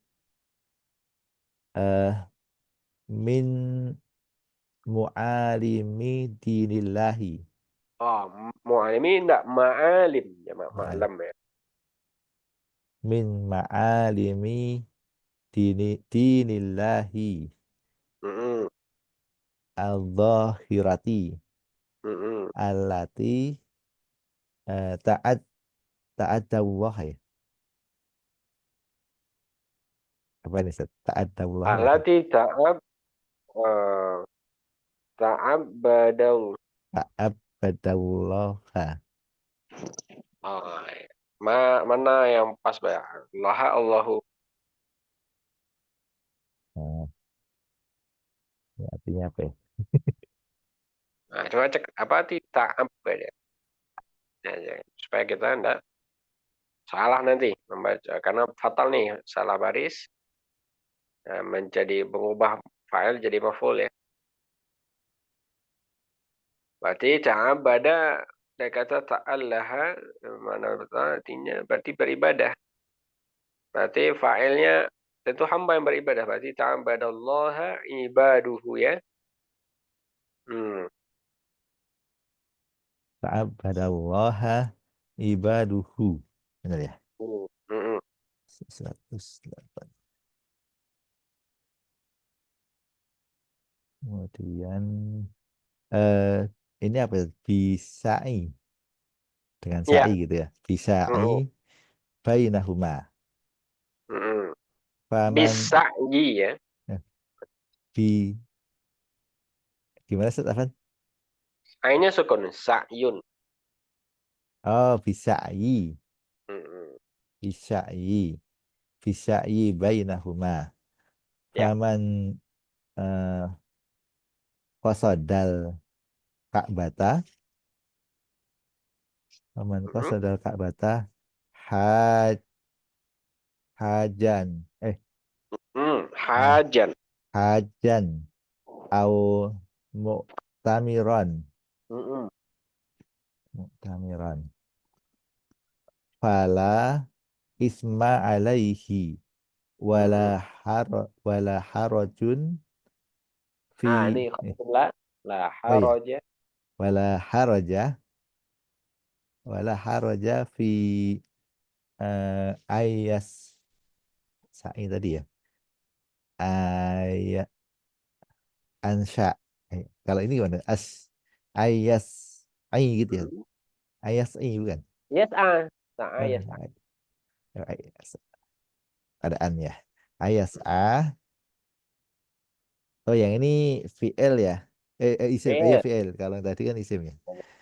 Speaker 3: eh min mu'alimi dinillahi.
Speaker 1: Oh, mu'alimi enggak ma'alim ya
Speaker 3: Ma'al-
Speaker 1: ma'lam ya.
Speaker 3: Min ma'alimi dinillahi
Speaker 1: Mm-mm,
Speaker 3: al-zahirati
Speaker 1: mm-mm.
Speaker 3: allati ta'ad ta'addallah ya. Apa ini Ustaz? Ta'addallah ya.
Speaker 1: Alati eh, ta'abbadau.
Speaker 3: Ta'addallah.
Speaker 1: Oh, ya. Mana yang pas ya? Allahu.
Speaker 3: Nah, ini artinya apa ya?
Speaker 1: Nah, coba cek apa arti ta'abbad ya. Ya, ya. Supaya kita enggak salah nanti membaca karena fatal nih salah baris menjadi mengubah file jadi maf'ul ya. Berarti ta'abbada dari kata ta'allaha mana artinya berarti beribadah. Berarti fa'ilnya tentu hamba yang beribadah. Berarti ta'abbadallaha ibaduhu ya. Hmm.
Speaker 3: Ta'abbadallaha ibaduhu. Benar ya?
Speaker 1: Hmm. Hmm.
Speaker 3: 108. Kemudian eh ini apa ya? Bisa'i dengan
Speaker 1: Ya.
Speaker 3: sa'i gitu ya. Bisa'i
Speaker 1: Hmm.
Speaker 3: bainahuma.
Speaker 1: Hmm.
Speaker 3: Faman
Speaker 1: Bisa ya.
Speaker 3: eh, bi gimana Ustaz Afan?
Speaker 1: Ainnya sukun sa'yun.
Speaker 3: Oh, bisa'i.
Speaker 1: Hmm.
Speaker 3: Bisa'i. Bisa'i bainahuma.
Speaker 1: Ya.
Speaker 3: Faman eh qasadal ka'bata. Faman
Speaker 1: Hmm.
Speaker 3: qasadal ka'bata haj hajan. Ah,
Speaker 1: Hajan.
Speaker 3: hajan au mu'tamiran
Speaker 1: Hmm.
Speaker 3: mu'tamiran fala isma alaihi
Speaker 1: Hmm.
Speaker 3: wala harajun fi
Speaker 1: Ini la la
Speaker 3: oh iya
Speaker 1: haraja.
Speaker 3: wala haraja wala haraja fi ayas sa'i tadi ya ayat ansya kalau ini gimana ayas ai gitu ya
Speaker 1: Hmm.
Speaker 3: ayas ai bukan.
Speaker 1: Yes ah. Nah,
Speaker 3: Oh,
Speaker 1: yes.
Speaker 3: ada an ya. Ayas A. Oh, yang ini VL ya. Isim. Iya
Speaker 1: Eh.
Speaker 3: VL. Kalau yang tadi kan isim ya.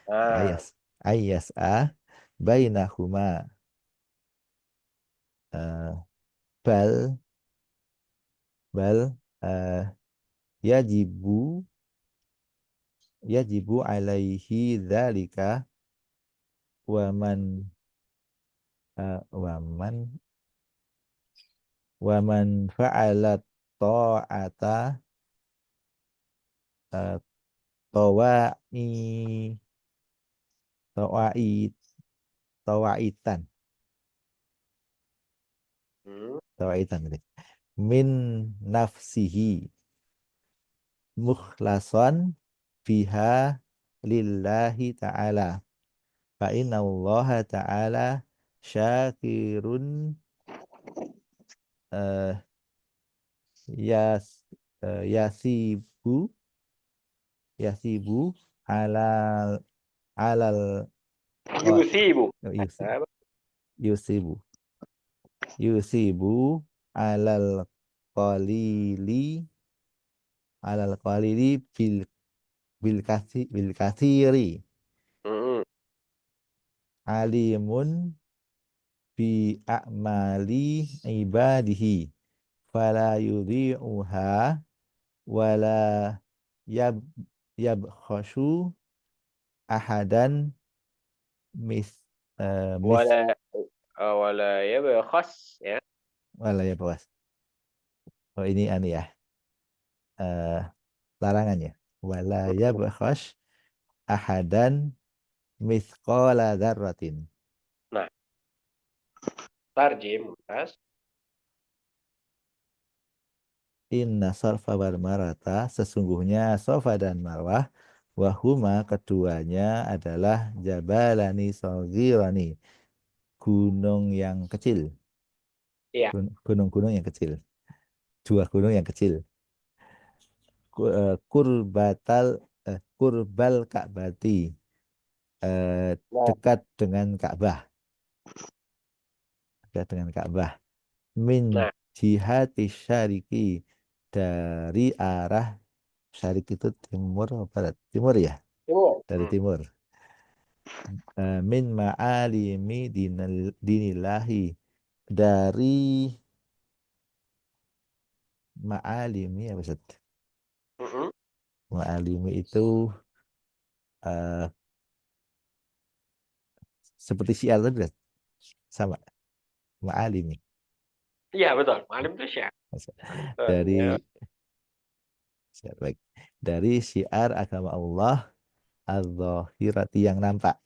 Speaker 1: Nah.
Speaker 3: Ayas. Ayas A. Bainahuma. eh, bal. Bal. Yajibu. Yajibu alaihi dzalika. Waman. Waman. Waman fa'alat ta'ata. eh, Tawa'i. Tawa'i. Tawaitan.
Speaker 1: Hmm.
Speaker 3: Tawaitan. min nafsihi mukhlasan biha lillahi ta'ala fa inna Allah ta'ala syakirun eh, yas yasibu yasibu alal alal
Speaker 1: Yusibu.
Speaker 3: yusibu
Speaker 1: Nah,
Speaker 3: yusibu yusibu alal qalili bil bil kathiri
Speaker 1: mm-mm.
Speaker 3: alimun bi a'mali ibadihi fala yudhi'uha wala yab yabkhashu ahadan mis mis
Speaker 1: Wala wala yabkhas ya.
Speaker 3: wala yabkhas. Oh ini ya eh, larangannya wala yabkhas ahadan mithqala dzarratin.
Speaker 1: Nah, tarjim Mas.
Speaker 3: Inna Safa wal Marwata sesungguhnya Safa dan Marwah wahuma keduanya adalah Jabalani Saghirani gunung yang kecil
Speaker 1: Iya.
Speaker 3: gunung-gunung yang kecil dua gunung yang kecil kurbatal kurbal Ka'bati
Speaker 1: Nah,
Speaker 3: dekat dengan Ka'bah dekat dengan Ka'bah min
Speaker 1: nah,
Speaker 3: jihati syariki dari arah syarik itu timur atau barat timur ya
Speaker 1: timur.
Speaker 3: dari timur min ma'alimi dinillahi dari ma'alimi apa Ustaz?
Speaker 1: Mm-mm.
Speaker 3: Ma'alimi itu eh, seperti syiar tadi Ustaz. Sama ma'alimi
Speaker 1: Iya betul. Malim itu syiar. Betul.
Speaker 3: dari
Speaker 1: Ya.
Speaker 3: syiar baik dari syiar agama Allah az-zahirati yang nampak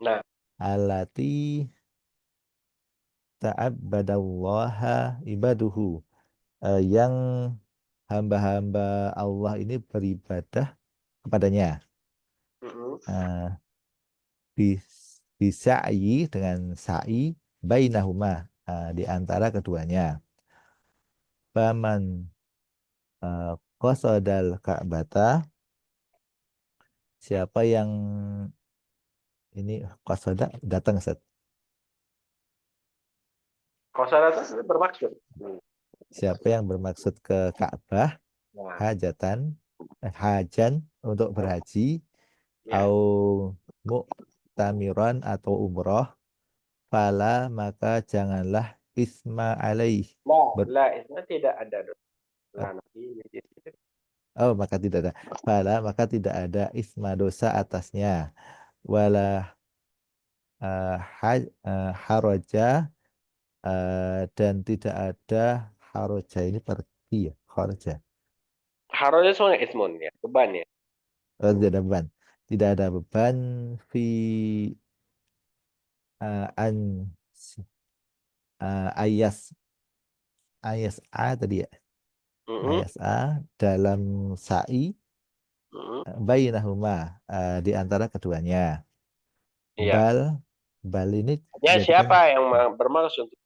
Speaker 1: Nah,
Speaker 3: allati ta'abbadallaha ibaduhu yang hamba-hamba Allah ini beribadah kepadanya
Speaker 1: mm-mm.
Speaker 3: eh, bisa'yi dengan sa'i bainahuma di antara keduanya. Faman qasadal Ka'bata siapa yang ini qasada datang Ustaz.
Speaker 1: Qasada itu bermaksud. Hmm.
Speaker 3: Siapa yang bermaksud ke Ka'bah
Speaker 1: Nah,
Speaker 3: hajatan hajan untuk berhaji
Speaker 1: ya.
Speaker 3: au mu'tamiran atau umroh fala maka janganlah isma alaih
Speaker 1: Nah,
Speaker 3: ber,
Speaker 1: lah itu tidak ada dosa. Lah nanti di situ.
Speaker 3: oh maka tidak ada fala maka tidak ada isma dosa atasnya wala haraja dan tidak ada haraja ini pergi ya haraja
Speaker 1: Harusnya soalnya ismun ya, beban ya.
Speaker 3: oh, tidak ada beban fi an ayas ayas a tadi ya
Speaker 1: Mm-mm.
Speaker 3: ayas a dalam sa'i
Speaker 1: Mm-mm.
Speaker 3: bainahuma di antara keduanya
Speaker 1: Iya.
Speaker 3: bal bal ini
Speaker 1: Ya
Speaker 3: diartikan
Speaker 1: siapa yang bermaksud untuk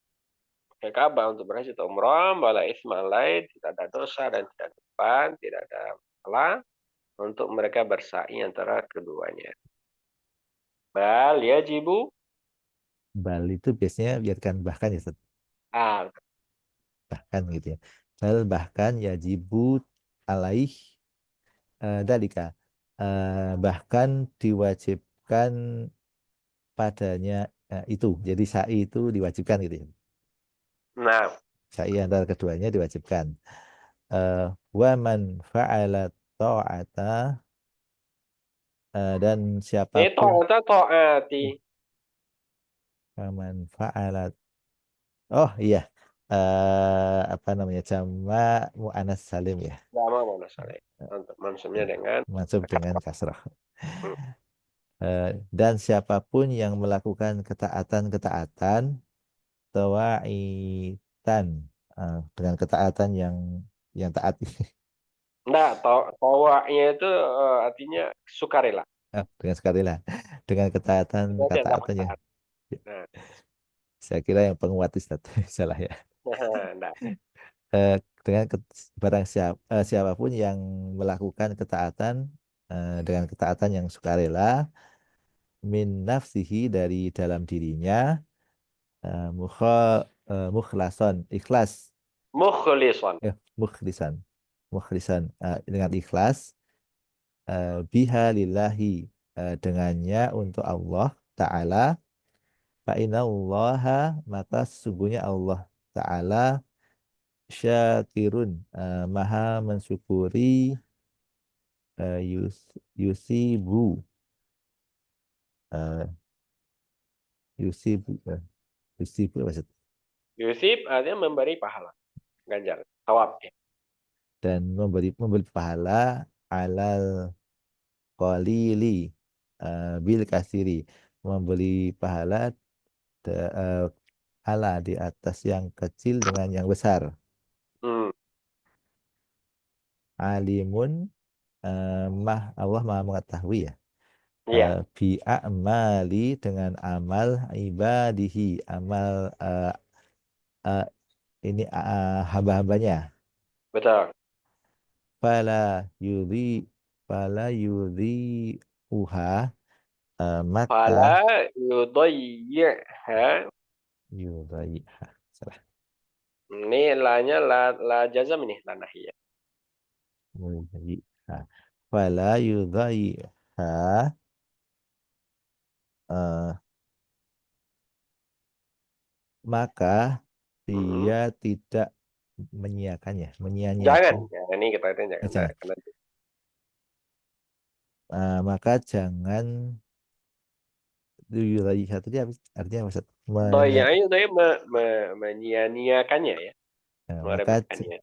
Speaker 1: ke Ka'bah untuk berhaji atau umrah, bala isma lain, tidak ada dosa dan tidak ada beban, tidak ada masalah untuk mereka bersa'i antara keduanya. Bal yajibu
Speaker 3: bal itu biasanya biarkan bahkan ya Ustaz.
Speaker 1: ah
Speaker 3: Bahkan gitu ya bal bahkan yajibu alaih dalika bahkan diwajibkan padanya itu jadi sa'i itu diwajibkan gitu ya
Speaker 1: nah
Speaker 3: sa'i antara keduanya diwajibkan eh, wa man fa'ala ta'ata dan
Speaker 1: ini
Speaker 3: siapapun
Speaker 1: ta'ata ta'ati.
Speaker 3: wa man fa'ala oh iya apa namanya jama mu'anas salim ya
Speaker 1: Lama mana salah. Untuk maksudnya dengan
Speaker 3: maksud dengan kasrah
Speaker 1: hmm,
Speaker 3: dan siapapun yang melakukan ketaatan-ketaatan tawaitan dengan ketaatan yang taat.
Speaker 1: Enggak, tawaknya itu artinya sukarela.
Speaker 3: Dengan sekali lah, dengan
Speaker 1: Itu aja dapat
Speaker 3: ketaatan yang
Speaker 1: taat. Nah,
Speaker 3: saya kira yang penguat Ustaz. Salah ya.
Speaker 1: enggak.
Speaker 3: Eh, dengan siapapun yang melakukan ketaatan dengan ketaatan yang sukarela min nafsihi dari dalam dirinya mukhlason ikhlas
Speaker 1: Mukhlishon.
Speaker 3: mukhlisan dengan ikhlas biha lillahi dengannya untuk Allah Ta'ala fa'inallaha maka sesungguhnya Allah Ta'ala syakirun maha mensyukuri yusibu eh, yusibu yusibu apa maksud?
Speaker 1: Yusuf artinya memberi pahala. Ganjar. Thawab. Ya.
Speaker 3: Dan memberi pahala alal qalili bil kasiri memberi pahala ala di atas yang kecil dengan yang besar
Speaker 1: Hmm.
Speaker 3: alimun Allah maha mengetahui ya
Speaker 1: Iya,
Speaker 3: bi a'mali dengan amal ibadihi amal eh, ini hamba-hambanya
Speaker 1: betul.
Speaker 3: fala yudhi fala yudhi uha maka
Speaker 1: Fala yudayyi'ha.
Speaker 3: yudhi salah
Speaker 1: Ini la-nya la jazam ini, la nahiyah.
Speaker 3: yudhi fala yudhi maka
Speaker 1: Mm-mm.
Speaker 3: dia tidak menyia-nyiakannya,
Speaker 1: Jangan.
Speaker 3: menyia-nyiakan.
Speaker 1: Ya, ini kita itu jangan. Nah,
Speaker 3: Jangan.
Speaker 1: karena
Speaker 3: Maka jangan yudhi tadi artinya apa, Ustaz?
Speaker 1: doya menyia-nyiakannya ya,
Speaker 3: Maka
Speaker 1: meremehkannya.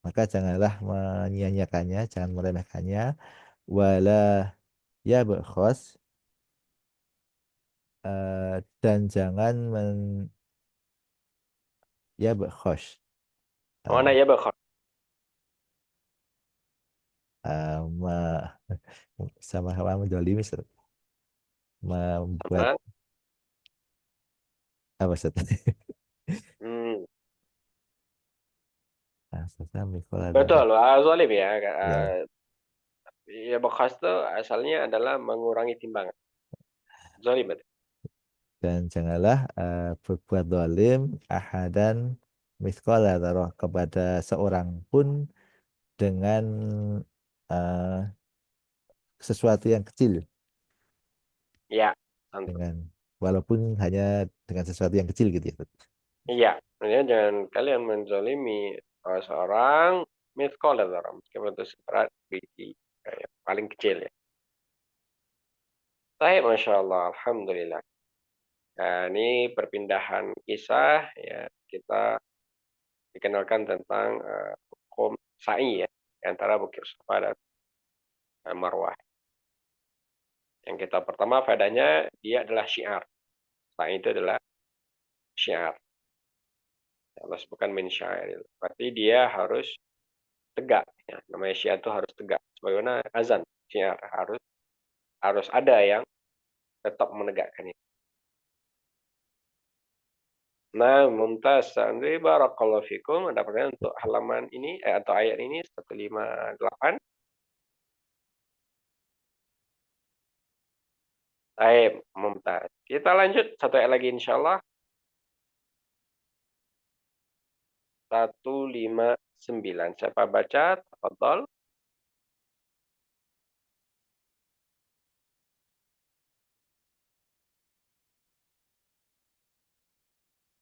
Speaker 3: maka janganlah menyia-nyiakannya, jangan meremehkannya. Wala ya berkhos dan jangan ya berkhos
Speaker 1: Mana ya bakhar?
Speaker 3: me- sama-sama mendolimi, Ustaz. Membuat
Speaker 1: Sama.
Speaker 3: apa, Ustaz?
Speaker 1: Hmm.
Speaker 3: Mikul adalah
Speaker 1: Betul, zalim ya.
Speaker 3: ya.
Speaker 1: Ya bakhas itu asalnya adalah mengurangi timbangan. Zalim itu.
Speaker 3: Dan janganlah berbuat zalim ahadan miskola taruh kepada seorang pun dengan eh, sesuatu yang kecil
Speaker 1: Ya, antum.
Speaker 3: dengan walaupun hanya dengan sesuatu yang kecil gitu ya.
Speaker 1: Iya, makanya jangan kalian menzalimi seorang mithqala dzarrah, meskipun itu seberat biji yang paling kecil ya. Baik, Masya Allah, Alhamdulillah. Nah, ini perpindahan kisah ya kita dikenalkan tentang hukum sa'i ya di antara Bukit Safa dan Marwah. Yang kita pertama faedahnya dia adalah syiar. Sa'i itu adalah syiar. Allah sebutkan min syair. Berarti dia harus tegak. Ya. Namanya syiar itu harus tegak. Sebagaimana azan syiar harus ada yang tetap menegakkan itu. Nah, Mumtaz, Sandri, Barakallahu Fikum. Ada pertanyaan untuk halaman ini, atau ayat ini, 158. Baik, Mumtaz. Kita lanjut satu ayat lagi insyaAllah. 159. Siapa baca? Tafadhol.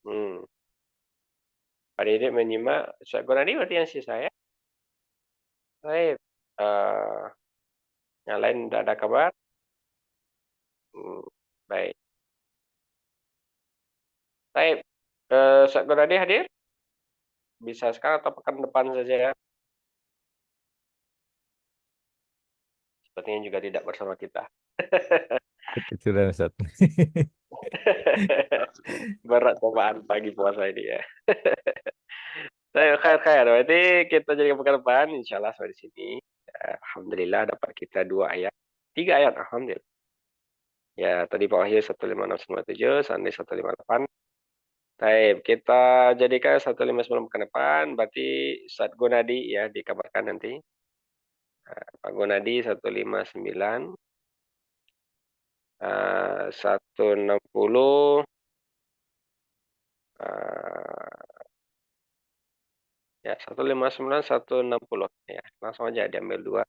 Speaker 1: Hmm. Pak Didik menyimak. Ustaz Qurani berarti yang sisa ya. Baik. Yang lain tidak ada kabar. Baik. Baik. Ustaz Qurani hadir? Bisa sekarang atau pekan depan saja ya. Sepertinya juga tidak bersama kita.
Speaker 3: Ketiduran, Ustaz.
Speaker 1: Berat cobaan pagi puasa ini ya. Khair. Berarti kita jadi pekan depan, insya Allah sampai di sini. Alhamdulillah dapat kita 2 ayat. 3 ayat, Alhamdulillah. Ya, tadi Pak Wahyu 15697, Sandi 158. Baik, kita jadikan 159 pekan depan, berarti Ustaz Gunadi ya dikabarkan nanti. Pak Gunadi 159, 160, ya 159, 160 ya langsung aja diambil 2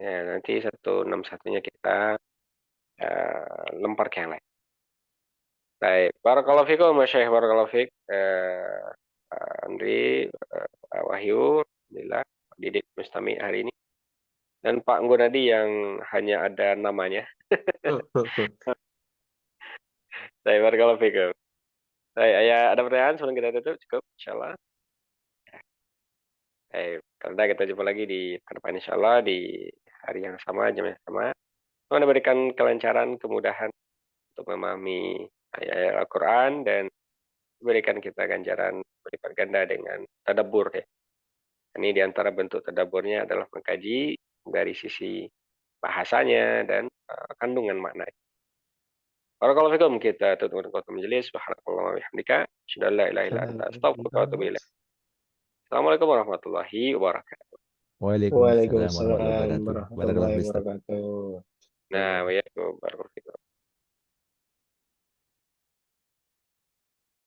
Speaker 1: ya nanti 161-nya kita lempar ke yang lain. Baik, barakallahu fikum Masyaikh, barakallahu fik. Andri, Wahyu, alhamdulillah Didik Mustami hari ini. Dan Pak Gunadi yang hanya ada namanya. Baik, barakallahu fikum. Baik, ya ada pertanyaan sebelum kita tutup? Cukup, insyaallah. Karena kita jumpa lagi di depan insyaallah di hari yang sama, jam yang sama. Tuhan berikan kelancaran, kemudahan untuk memahami ayat Al-Quran dan berikan kita ganjaran berlipat ganda dengan tadabbur ya. Ini diantara bentuk tadabburnya adalah mengkaji dari sisi bahasanya dan kandungan makna. Barakallahu fikum, kita tutup dengan qul majelis. Subhanakallahumma wa bihamdika, asyhadu an la ilaha illa anta, astaghfiruka wa atubu ilaik. Assalamualaikum warahmatullahi wabarakatuh.
Speaker 3: Waalaikumsalam warahmatullahi
Speaker 2: Waalaikumsalam
Speaker 3: wabarakatuh.
Speaker 2: warahmatullahi
Speaker 3: Barakallahu Ustaz.
Speaker 2: wabarakatuh.
Speaker 1: Nah, wa barakallahu fikum.